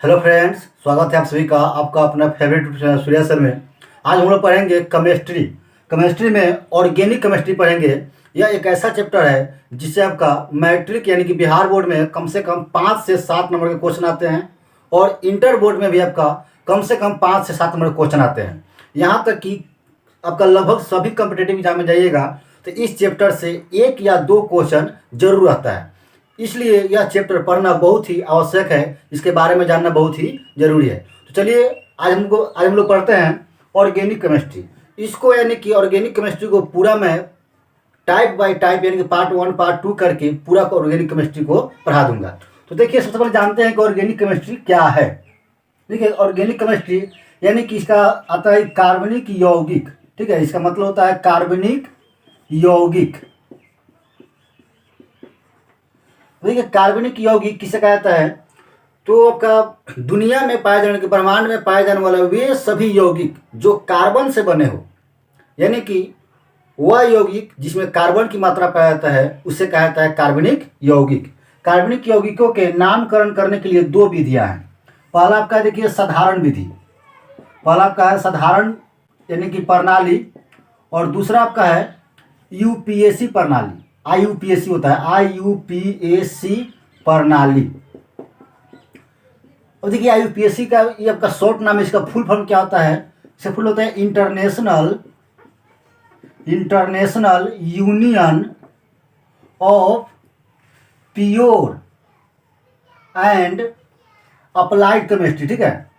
Hello friends, स्वागत है आप सभी का आपका अपना फेवरेट सूर्या सर में। आज हम लोग पढ़ेंगे केमिस्ट्री। केमिस्ट्री में ऑर्गेनिक केमिस्ट्री पढ़ेंगे। यह एक ऐसा चैप्टर है जिससे आपका मैट्रिक यानी कि बिहार बोर्ड में कम से कम 5 से 7 नंबर के क्वेश्चन आते हैं और इंटर बोर्ड में भी आपका कम से कम 5 से 7 नंबर के क्वेश्चन आते हैं। यहाँ तक कि आपका लगभग सभी कम्पिटेटिव एग्जाम में जाइएगा तो इस चैप्टर से 1 या 2 क्वेश्चन जरूर आता है। इसलिए यह चैप्टर पढ़ना बहुत ही आवश्यक है, इसके बारे में जानना बहुत ही जरूरी है। तो चलिए आज हम लोग पढ़ते हैं ऑर्गेनिक केमिस्ट्री। इसको यानी कि ऑर्गेनिक केमिस्ट्री को पूरा मैं टाइप बाय टाइप यानी कि पार्ट 1 पार्ट 2 करके पूरा ऑर्गेनिक केमिस्ट्री को पढ़ा दूंगा। तो देखिए, सबसे पहले जानते हैं कि ऑर्गेनिक केमिस्ट्री क्या है। देखिए, ऑर्गेनिक केमिस्ट्री यानी कि इसका आता है कार्बनिक यौगिक। ठीक है, इसका मतलब होता है कार्बनिक यौगिक। देखिए, कार्बनिक यौगिक किसे कहा जाता है? तो आपका दुनिया में पाए जाने के ब्रह्मांड में पाए जाने वाला वे सभी यौगिक जो कार्बन से बने हो, यानी कि वह यौगिक जिसमें कार्बन की मात्रा पाया जाता है उसे कहा जाता है कार्बनिक यौगिक। कार्बनिक यौगिकों के नामकरण करने के लिए 2 विधियां हैं। पहला आपका देखिए साधारण विधि, पहला आपका है साधारण यानी कि प्रणाली, और दूसरा आपका है यूपीएससी प्रणाली। आईयूपीएससी होता है, आईयूपीएससी प्रणाली। और देखिए, आईयूपीएससी का ये आपका शॉर्ट नाम है, इसका फुल फॉर्म क्या होता है? इसका फुल होता है international union of pure and applied chemistry. ठीक है,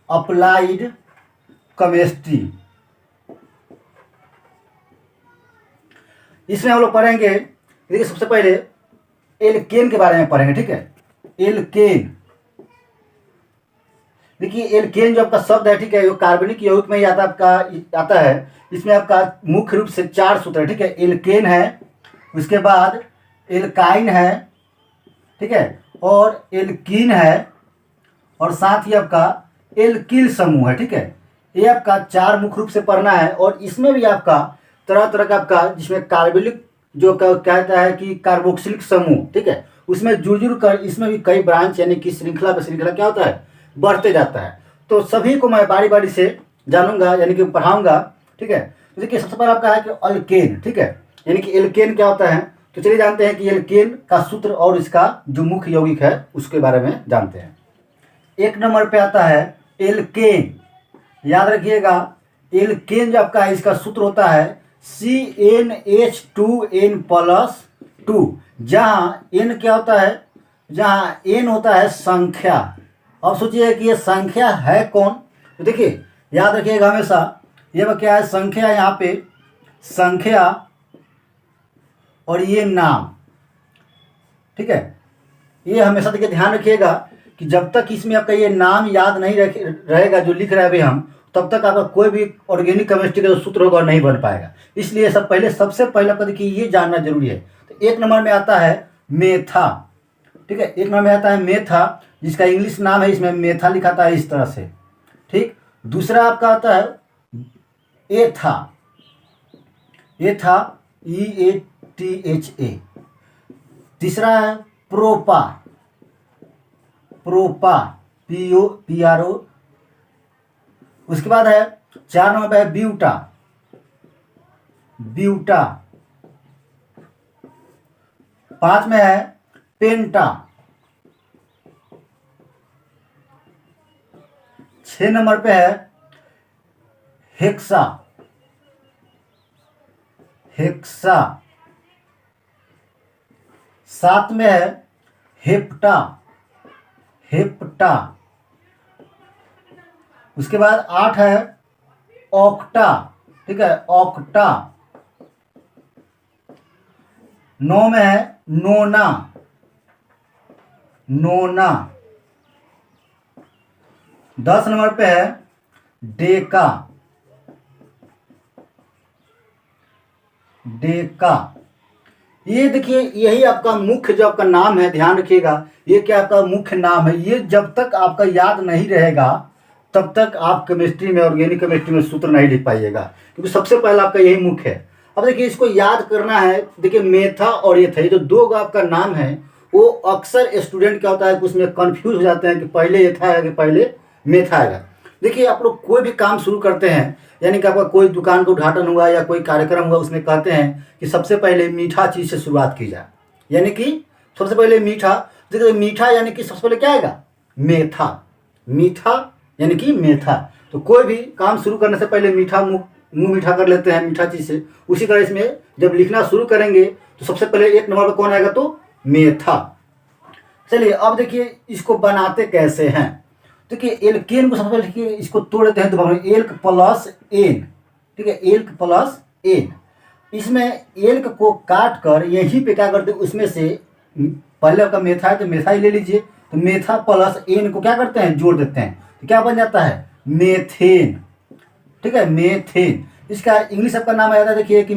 अप्लाइड केमिस्ट्री। इसमें हम लोग पढ़ेंगे, देखिए सबसे पहले एल्केन के बारे में पढ़ेंगे। ठीक है, एल्केन। देखिए, एल्केन जो आपका शब्द है, ठीक है, वो कार्बनिक यौगिक में ही आता है। इसमें आपका मुख्य रूप से 4 सूत्र है। ठीक है, एल्केन है, उसके बाद एल्काइन है, ठीक है, और एल्कीन है, और साथ ही आपका एल्किल समूह है। ठीक है, ये आपका 4 मुख्य रूप से पढ़ना है। और इसमें भी आपका तरह तरह का आपका जिसमें कार्बोलिक जो कहता है कि कार्बोक्सिलिक समूह, ठीक है, उसमें जुड़ जुड़ कर इसमें भी कई ब्रांच यानी कि श्रृंखला पे श्रृंखला क्या होता है, बढ़ते जाता है। तो सभी को मैं बारी बारी से जानूंगा यानी कि पढ़ाऊंगा। ठीक है, तो देखिए सबसे पहले आपका है कि अल्केन। ठीक है, यानी कि एल्केन क्या होता है, तो चलिए जानते हैं कि एल्केन का सूत्र और इसका जो मुख्य यौगिक है उसके बारे में जानते हैं। 1 नंबर पे आता है एल्केन। याद रखिएगा, एल्केन जो आपका है इसका सूत्र होता है CnH2n+2। जहाँ n क्या होता है, जहाँ n होता है संख्या। अब सोचिए कि ये संख्या है कौन? तो देखिए, याद रखिएगा हमेशा, ये क्या है संख्या, यहाँ पे संख्या और ये नाम। ठीक है, ये हमेशा देखिए ध्यान रखिएगा कि जब तक इसमें आपका ये नाम याद नहीं रहेगा जो लिख रहे हैं अभी हम, तब तक आपका कोई भी ऑर्गेनिक केमिस्ट्री का जो सूत्र होगा नहीं बन पाएगा। इसलिए सबसे पहले आपका देखिए ये जानना जरूरी है। तो 1 नंबर में आता है मेथा। ठीक है, 1 नंबर में आता है मेथा, जिसका इंग्लिश नाम है, इसमें मेथा लिखा था इस तरह से। ठीक, दूसरा आपका आता है एथा, एथा EATHA। तीसरा है प्रोपा, प्रोपा PRO। उसके बाद है 4 नंबर पे है ब्यूटा, ब्यूटा। 5 में है पेंटा। 6 नंबर पे है हेक्सा, हेक्सा। 7 में है हेप्टा, हेप्टा। उसके बाद 8 है ऑक्टा। ठीक है, ऑक्टा। 9 में है नोना, नोना। 10 नंबर पे है डेका, डेका। ये देखिए, यही आपका मुख्य जो आपका नाम है, ध्यान रखिएगा, ये क्या आपका मुख्य नाम है। ये जब तक आपका याद नहीं रहेगा तब तक आप केमिस्ट्री में, ऑर्गेनिक केमिस्ट्री में सूत्र नहीं लिख पाइएगा, क्योंकि सबसे पहला आपका यही मुख्य है। अब देखिए, इसको याद करना है। देखिए, मेथा और ये था, ये जो 2 आपका नाम है वो अक्सर स्टूडेंट क्या होता है कि उसमें कंफ्यूज हो जाते हैं कि पहले एथा आएगा कि पहले मेथा आएगा। देखिए आप लोग कोई भी काम शुरू करते हैं, यानी कि आपका कोई दुकान का उद्घाटन हुआ या कोई कार्यक्रम हुआ, उसमें कहते हैं कि सबसे पहले मीठा चीज़ से शुरुआत की जाए, यानी कि सबसे पहले मीठा। देखिए मीठा यानी कि सबसे पहले क्या आएगा, मेथा। मीठा यानी कि मेथा। तो कोई भी काम शुरू करने से पहले मीठा मुंह मीठा कर लेते हैं मीठा चीज़ से। उसी तरह इसमें जब लिखना शुरू करेंगे तो सबसे पहले एक नंबर पर कौन आएगा, तो मेथा। चलिए अब देखिए इसको बनाते कैसे हैं। देखिए एल्केन को सबसे पहले देखिए इसको तोड़ देते हैं तो एल्क प्लस एन, ठीक है, एल्क प्लस एन। इसमें एल्क को काट कर यहीं पे क्या करते हैं, उसमें से पहले आपका मेथा है तो मेथा ही ले लीजिए, तो मेथा प्लस एन को क्या करते हैं, जोड़ देते हैं, तो क्या बन जाता है, मेथेन। ठीक है, मेथेन। इसका इंग्लिश आपका नाम आ जाता है, देखिए कि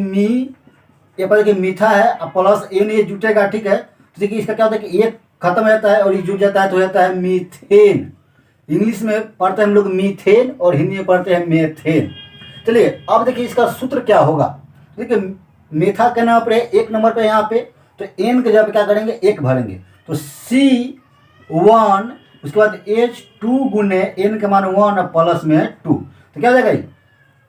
ये पर देखिए मीठा है और प्लस एन ये जुटेगा, ठीक है। तो देखिए इसका क्या होता है कि एक खत्म हो जाता है और ये जुट जाता है तो हो जाता है मीथेन। इंग्लिश में पढ़ते हैं हम लोग मीथेन और हिंदी में पढ़ते हैं मेथेन। चलिए अब देखिए इसका सूत्र क्या होगा। देखिए मेथा के नाम पर है एक नंबर पे यहाँ पे, तो एन के जब क्या करेंगे, एक भरेंगे, तो C1 उसके बाद H2 गुने एन के मान 1 और प्लस में 2, तो क्या हो जाएगा,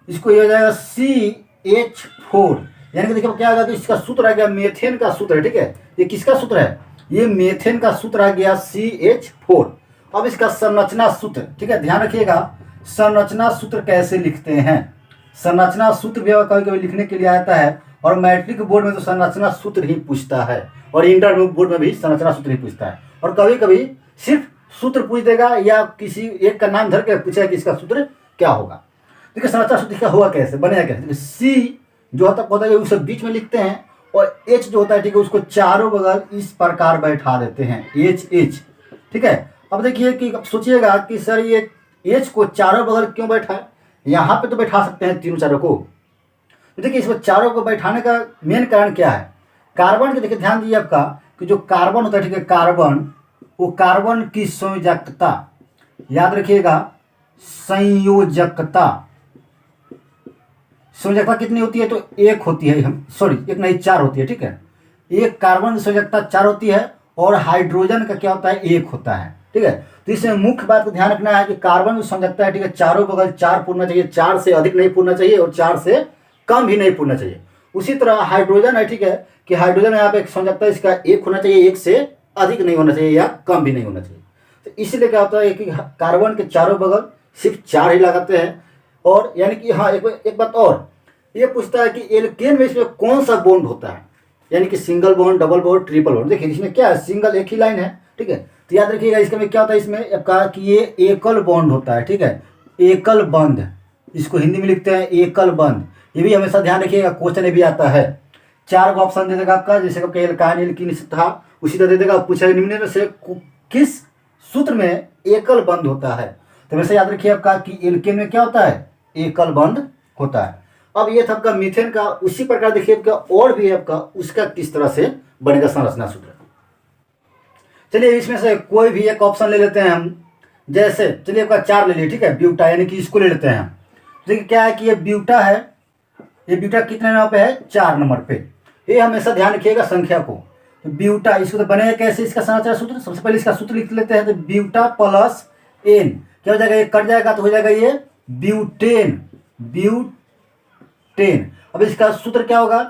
इसको ये हो जाएगा CH4। यानी कि देखिए क्या होगा कि इसका सूत्र आ गया, मेथेन का सूत्र है, ठीक है। ये किसका सूत्र है, ये मेथेन का सूत्र आ गया CH4। अब इसका संरचना सूत्र, ठीक है, ध्यान रखिएगा संरचना सूत्र कैसे लिखते हैं। संरचना सूत्र भी कभी कभी लिखने के लिए आता है, और मैट्रिक बोर्ड में तो संरचना सूत्र ही पूछता है, और इंटर बोर्ड में भी संरचना सूत्र ही पूछता है, और कभी कभी सिर्फ सूत्र पूछ देगा या किसी एक का नाम धर के पूछेगा कि इसका सूत्र क्या होगा। देखिए संरचना सूत्र क्या हुआ, कैसे बनेगा, कैसे, सी जो होता है उसे बीच में लिखते हैं, और एच जो होता है, ठीक है, उसको चारों बगल इस प्रकार बैठा देते हैं, एच। ठीक है, अब देखिए कि सोचिएगा कि सर ये एच को चारों बगल क्यों बैठा है, यहाँ पे तो बैठा सकते हैं तीनों चारों को। तो देखिए इसको चारों को बैठाने का मेन कारण क्या है, कार्बन के देखिए ध्यान दीजिए आपका कि जो कार्बन होता है, ठीक है, कार्बन, वो कार्बन की संयोजकता याद रखिएगा, संयोजकता कितनी होती है, तो एक होती है, एक नहीं 4 होती है, ठीक है। एक कार्बन की संयोजकता 4 होती है, और हाइड्रोजन का क्या होता है, 1 होता है, ठीक है। तो इसमें मुख्य बात को ध्यान रखना है कि कार्बन की संयोजकता है, ठीक है, चारों बगल 4 पूरना चाहिए, 4 से अधिक नहीं पूरना चाहिए और 4 से कम भी नहीं पूरना चाहिए। उसी तरह हाइड्रोजन है, ठीक है, कि हाइड्रोजन यहाँ पे संयोजकता इसका 1 होना चाहिए, 1 से अधिक नहीं होना चाहिए या कम भी नहीं होना चाहिए। तो इसलिए क्या होता है कि कार्बन के चारों बगल सिर्फ 4 ही लगाते हैं। और यानी कि हाँ एक बात और ये पूछता है कि एल्केन में इसमें कौन सा बॉन्ड होता है, यानी कि single bond, double bond, triple bond. देखिए इसमें क्या है, सिंगल एक ही लाइन है, ठीक है। तो याद रखिएगा इसके में क्या होता है, इसमें कहा कि ये एकल बॉन्ड होता है, ठीक है, एकल बंध, इसको हिंदी में लिखते हैं एकल बंध। ये भी हमेशा ध्यान रखिएगा, क्वेश्चन में भी आता है। 4 को ऑप्शन दे देगा आपका, जैसे कि एल्काइन एल्कीन था उसी तरह दे देगा, पूछेगा निम्न में से किस सूत्र में एकल बंध होता है। तो वैसे याद रखिए आपका कि एल्केन में क्या होता है, एकल बंध होता है। अब ये था आपका मीथेन का। उसी प्रकार देखिए आपका और भी आपका उसका किस तरह से बनेगा संरचना सूत्र। चलिए इसमें से कोई भी एक ऑप्शन ले लेते हैं हम, जैसे चलिए आपका 4 ले लिए, ठीक है, ब्यूटा, यानी कि इसको ले लेते हैं हम। देखिए क्या है कि ये ब्यूटा है, ये ब्यूटा कितने नंबर पे है, 4 नंबर पे। ये हमेशा ध्यान रखिएगा संख्या को। तो ब्यूटा इसको तो बनेगा कैसे, इसका संरचना सूत्र, सबसे पहले इसका सूत्र लिख लेते हैं। तो ब्यूटा प्लस एन क्या हो जाएगा, ये कट जाएगा तो हो जाएगा ये ब्यूटेन, ब्यूटेन। अब इसका सूत्र क्या होगा,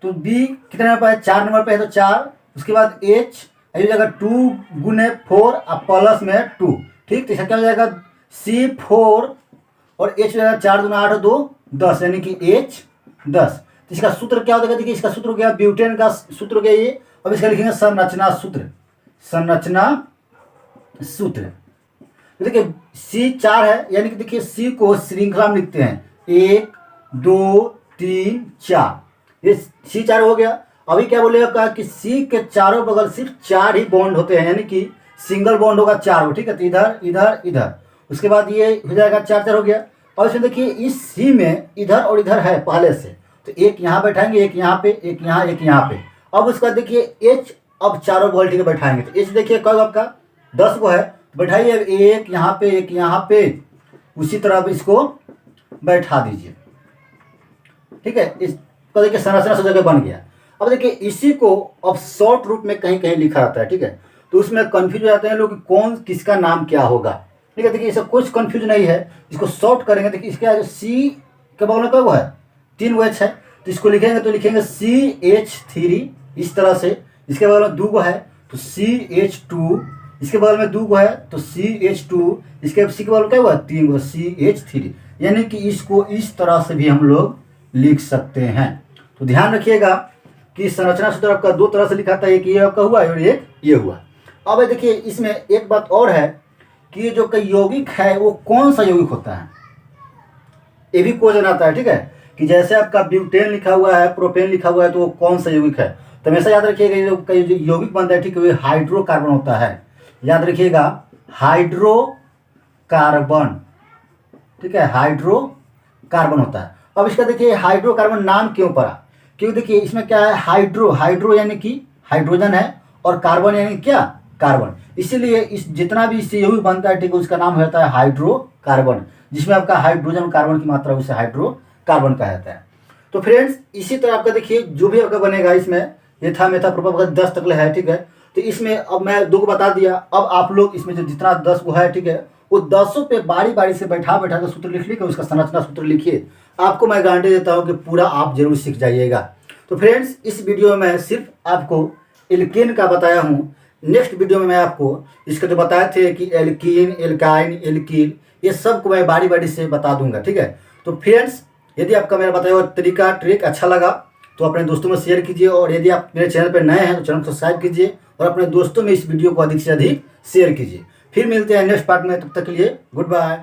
तो बी कितने नंबर पे है, 4 नंबर पे है, तो 4, उसके बाद एच हो जाएगा 2 गुने 4 और प्लस में 2, ठीक। तो इसका क्या हो जाएगा C4 और H हो जाएगा 4 दूना 8 2 10, यानी कि H10। तो इसका सूत्र क्या हो जाएगा, देखिए इसका सूत्र हो गया, ब्यूटेन का सूत्र हो गया ये। अब इसका लिखेंगे संरचना सूत्र, संरचना सूत्र। तो देखिए C4 है, यानी कि देखिए C को श्रृंखला में लिखते हैं, 1 2 3 4, ये C4 हो गया। अभी क्या बोलेगा कहा कि C के चारों बगल सिर्फ 4 ही बॉन्ड होते हैं, यानी कि सिंगल बॉन्ड होगा 4, ठीक है। तो इधर इधर इधर, उसके बाद ये हो जाएगा 4 हो गया। और इसमें देखिए इस C में इधर और इधर है पहले से, तो एक यहाँ बैठाएंगे, एक यहाँ पे, एक यहाँ, एक यहाँ पे। अब उसके बाद देखिए H अब चारों बॉल ठीक बैठाएंगे, तो H देखिए कब आपका 10 को है, बैठाइए एक यहाँ पे, एक यहाँ पे, उसी तरह अब इसको बैठा दीजिए, ठीक है। इसको देखिए संरचना से जगह बन गया। अब देखिए इसी को अब शॉर्ट रूप में कहीं कहीं लिखा रहता है, ठीक है, तो उसमें कन्फ्यूज हो जाते हैं लोग कि कौन किसका नाम क्या होगा, ठीक है। देखिए इसका कुछ कन्फ्यूज नहीं है, इसको शॉर्ट करेंगे। देखिए इसके जो सी के बगल में क्या वो है, 3 गो एच है, तो इसको लिखेंगे तो लिखेंगे CH3 इस तरह से। इसके बगल में 2 गो है तो CH2, इसके बगल में 2 गो है तो CH2, इसके सी के बगल में क्या हुआ 3 गो CH3, यानी कि इसको इस तरह से भी हम लोग लिख सकते हैं। तो ध्यान रखिएगा कि संरचना सूत्र आपका 2 तरह से लिखा था, एक ये आपका हुआ और एक ये हुआ। अब देखिए इसमें एक बात और है कि ये जो यौगिक है वो कौन सा यौगिक होता है, ये भी क्वेश्चन आता है, ठीक है, कि जैसे आपका ब्यूटेन लिखा हुआ है, प्रोपेन लिखा हुआ है, तो वो कौन सा यौगिक है। तो हमेशा याद रखिएगा ये जो कई यौगिक बनता है, ठीक है, वो हाइड्रोकार्बन होता है, याद रखिएगा हाइड्रोकार्बन, ठीक है, हाइड्रोकार्बन होता है। अब इसका देखिए हाइड्रोकार्बन नाम क्यों पड़ा, क्योंकि देखिए इसमें क्या है, हाइड्रो यानी कि हाइड्रोजन है और कार्बन यानी क्या कार्बन, इसीलिए इस जितना भी इससे यौगिक बनता है, ठीक है, उसका नाम होता है हाइड्रोकार्बन, जिसमें आपका हाइड्रोजन कार्बन की मात्रा उसे हाइड्रोकार्बन कहा जाता है। तो फ्रेंड्स इसी तरह आपका देखिए जो भी आपका बनेगा इसमें एथा मेथा प्रोपा 10 तक है, ठीक है। तो इसमें अब मैं 2 को बता दिया, अब आप लोग इसमें जो जितना 10 को है, ठीक है, वो 10 पे बारी बारी से बैठा कर सूत्र लिख लिखिए, उसका संरचना सूत्र लिखिए, आपको मैं गारंटी देता हूँ कि पूरा आप जरूर सीख जाइएगा। तो फ्रेंड्स इस वीडियो में मैं सिर्फ आपको एल्केन का बताया हूँ, नेक्स्ट वीडियो में मैं आपको इसका जो बताए थे कि एल्कीन, एल्काइन, एल्कीन, ये सब को मैं बारी बारी से बता दूंगा, ठीक है। तो फ्रेंड्स यदि आपका मेरा बताया हुआ तरीका ट्रिक अच्छा लगा तो अपने दोस्तों में शेयर कीजिए, और यदि आप मेरे चैनल पर नए हैं तो चैनल को सब्सक्राइब कीजिए और अपने दोस्तों में इस वीडियो को अधिक से अधिक शेयर कीजिए। फिर मिलते हैं नेक्स्ट पार्ट में, तब तक के लिए गुड बाय।